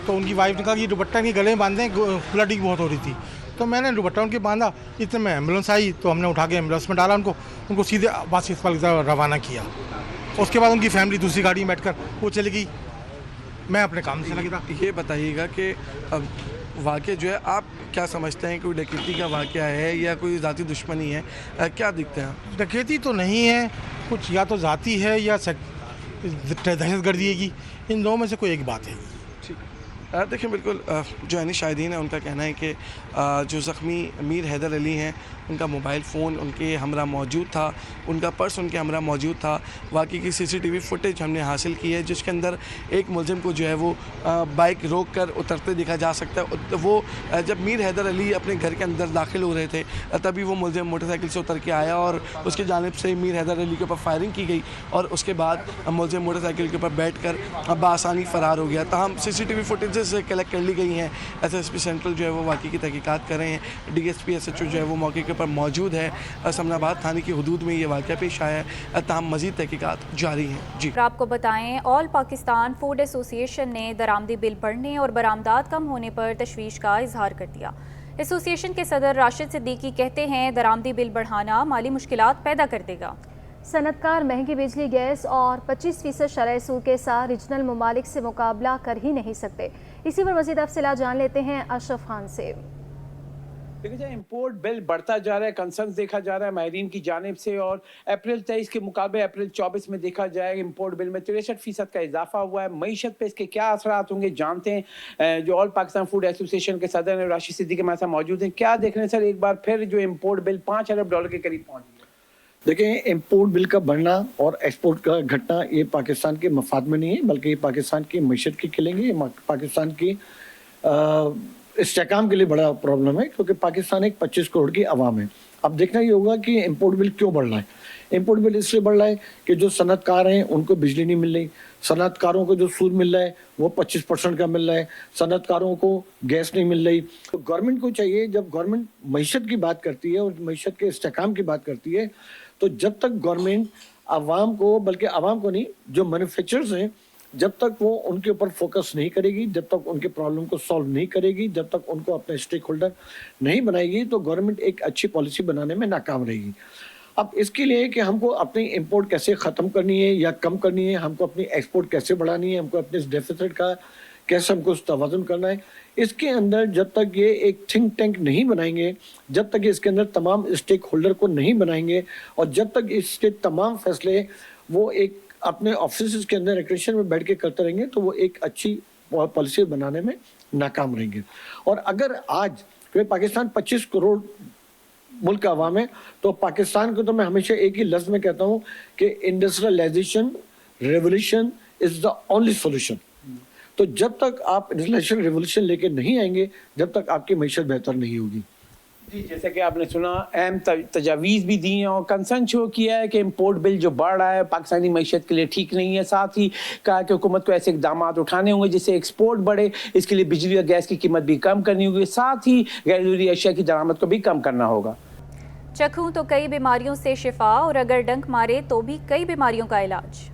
तो उनकी वाइफ ने कहा कि ये दुपट्टा इनके गले में बांधे, ब्लडिंग बहुत हो रही थी। तो मैंने दुपट्टा उनके बांधा, इतने में एम्बुलेंस आई तो हमने उठा के एम्बुलेंस में डाला, उनको सीधे वासी अस्पताल की तरफ रवाना किया। उसके बाद उनकी फैमिली दूसरी गाड़ी में बैठकर वो चली गई, मैं अपने काम से लगा। ये बताइएगा कि अब वाक़या जो है आप क्या समझते हैं, कोई डकैती का वाक़या है या कोई ज़ाती दुश्मनी है, क्या दिखते हैं? डकैती तो नहीं है, कुछ या तो ज़ाती है या दहशतगर्दी की, इन दो में से कोई एक बात है। देखिए बिल्कुल जो यानी शाहिदीन है उनका कहना है कि जो ज़ख्मी मीर हैदर अली हैं उनका मोबाइल फ़ोन उनके हमरा मौजूद था, उनका पर्स उनके हमरा मौजूद था। वाकई की CCTV फुटेज हमने हासिल की है जिसके अंदर एक मुलजिम को जो है वो बाइक रोक कर उतरते देखा जा सकता है। वो जब मीर हैदर अली अपने घर के अंदर दाखिल हो रहे थे तभी वो मुलजिम मोटरसाइकिल से उतर के आया और उसकी जानिब से मीर हैदर अली के ऊपर फायरिंग की गई और उसके बाद मुलजिम मोटरसाइकिल के ऊपर बैठ कर बआसानी फ़रार हो गया। तमाम CCTV फुटेज से कलेक्ट कर ली गई हैं। SSP सेंट्रल जो है वो वाकई की तहकीकात कर रहे हैं। DSP SHO जो है वो मौके के ऊपर मौजूद है। समनाबाद थाने की हुदूद में ये वाक़या पेश आया है। तमाम मज़ीद तहकीकात जारी हैं। जी आपको बताएं, ऑल पाकिस्तान फूड एसोसिएशन ने दरामदी बिल बढ़ने और बरामदात कम होने पर तशवीश का इजहार कर दिया। एसोसिएशन के सदर राशिद सिद्दीकी कहते हैं दरामदी बिल बढ़ाना माली मुश्किलात पैदा कर देगा। सनतकार महंगी बिजली गैस और 25% शरह सूद के साथ रीजनल ममालिक से मुकाबला कर ही नहीं सकते। इसी पर मज़ीद तफसीलात जान लेते हैं अशरफ खान से। देखा जाए इम्पोर्ट बिल बढ़ता जा रहा है, कंसर्न देखा जा रहा है माहिरीन की जानिब से, और अप्रैल 23 के मुकाबले अप्रैल 24 में देखा जाए इम्पोर्ट बिल में 63% का इजाफा हुआ है। मईशत पे इसके क्या असरात होंगे जानते हैं। जो ऑल पाकिस्तान फूड एसोसिएशन के सदर हैं राशिद सिद्दीकी हमारे साथ मौजूद हैं। क्या देख रहे हैं सर, एक बार फिर जो इम्पोर्ट बिल $5 अरब के करीब पहुँच गया? देखें, इम्पोर्ट बिल का बढ़ना और एक्सपोर्ट का घटना ये पाकिस्तान के मफाद में नहीं है, बल्कि ये पाकिस्तान की मईशत की खिलेंगे, पाकिस्तान की इस्तेहकाम के लिए बड़ा प्रॉब्लम है, क्योंकि पाकिस्तान एक 25 करोड़ की आवाम है। अब देखना ये होगा कि इम्पोर्ट बिल क्यों बढ़ रहा है। इम्पोर्ट बिल इसलिए बढ़ रहा है कि जो सनतकार हैं उनको बिजली नहीं मिल रही, सनतकारों को जो सूद मिल रहा है वो 25% का मिल रहा है, सनतकारों को गैस नहीं मिल रही। तो गवर्नमेंट को चाहिए, जब गवर्नमेंट मईशत की बात करती है और मईशत के इस्तेहकाम की बात करती है, तो जब तक गवर्नमेंट आवाम को, बल्कि आवाम को नहीं, जो मैन्युफैक्चरर्स हैं, जब तक वो उनके ऊपर फोकस नहीं करेगी, जब तक उनके प्रॉब्लम को सॉल्व नहीं करेगी, जब तक उनको अपने स्टेक होल्डर नहीं बनाएगी, तो गवर्नमेंट एक अच्छी पॉलिसी बनाने में नाकाम रहेगी। अब इसके लिए कि हमको अपनी इंपोर्ट कैसे ख़त्म करनी है या कम करनी है, हमको अपनी एक्सपोर्ट कैसे बढ़ानी है, हमको अपने इस डेफिसिट का कैसे हमको तवाज़ुन करना है, इसके अंदर जब तक ये एक थिंक टैंक नहीं बनाएंगे, जब तक इसके अंदर तमाम स्टेक होल्डर को नहीं बनाएंगे, और जब तक इसके तमाम फैसले वो एक अपने ऑफिस के अंदर एक्रेशन में बैठ के करते रहेंगे, तो वो एक अच्छी पॉलिसी बनाने में नाकाम रहेंगे। और अगर आज क्योंकि पाकिस्तान 25 करोड़ मुल्क का अवाम है, तो पाकिस्तान को तो मैं हमेशा एक ही लफ्ज़ में कहता हूँ कि industrialisation revolution is the only solution. तो जब तक आप इंडस्ट्रियलाइजेशन रेवोल्यूशन लेके नहीं आएंगे, जब तक आपकी मईशत बेहतर नहीं होगी। जी, जैसे कि आपने सुना, अहम तजावीज़ भी दी हैं और कंसर्न शो किया है कि इम्पोर्ट बिल जो बढ़ रहा है पाकिस्तानी मईशत के लिए ठीक नहीं है। साथ ही कहा कि हुकूमत को ऐसे इकदाम उठाने होंगे जिससे एक्सपोर्ट बढ़े, इसके लिए बिजली और गैस की कीमत भी कम करनी होगी, साथ ही गैर ज़रूरी अशिया की दरामद को भी कम करना होगा। चखूं तो कई बीमारियों से शिफा, और अगर डंक मारे तो भी कई बीमारियों का इलाज।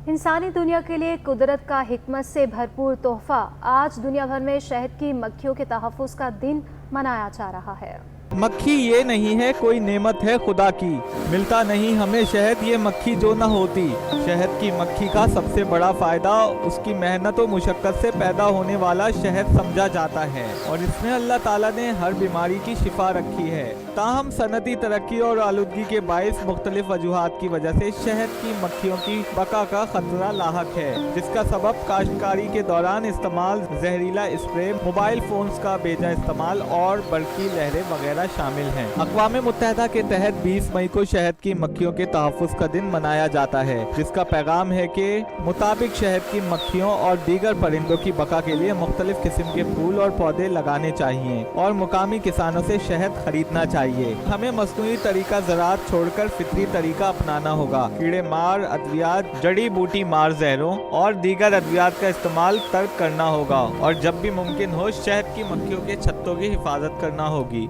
इंसानी दुनिया के लिए कुदरत का हिकमत से भरपूर तोहफा। आज दुनिया भर में शहद की मक्खियों के तहफ़्फ़ुज़ का दिन मनाया जा रहा है। मक्खी ये नहीं है कोई नेमत है खुदा की, मिलता नहीं हमें शहद ये मक्खी जो न होती। शहद की मक्खी का सबसे बड़ा फायदा उसकी मेहनत और मुशक्क़त से पैदा होने वाला शहद समझा जाता है, और इसमें अल्लाह ताला ने हर बीमारी की शिफा रखी है। ताहम सनती तरक्की और आलूदगी के बायस मुख्तलिफ वजूहात की वजह से शहद की मक्खियों की बका का खतरा लाहक है, जिसका सबब काश्तकारी के दौरान इस्तेमाल जहरीला स्प्रे, मोबाइल फोन्स का बेजा इस्तेमाल और बरकी लहरें वगैरह शामिल हैं। अक़वाम मुत्तहिदा के तहत 20 मई को शहद की मक्खियों के तहफ़्फ़ुज़ का दिन मनाया जाता है, जिसका पैगाम है कि मुताबिक शहद की मक्खियों और दीगर परिंदों की बका के लिए मुख्तलिफ किस्म के फूल और पौधे लगाने चाहिए और मुकामी किसानों से शहद खरीदना चाहिए। हमें मसनूई तरीका ज़राअत छोड़कर फितरी तरीका अपनाना होगा। कीड़े मार अद्वियात, जड़ी बूटी मार जहरों और दीगर अद्वियात का इस्तेमाल तर्क करना होगा, और जब भी मुमकिन हो शहद की मक्खियों के छत्तों की हिफाजत करना होगी।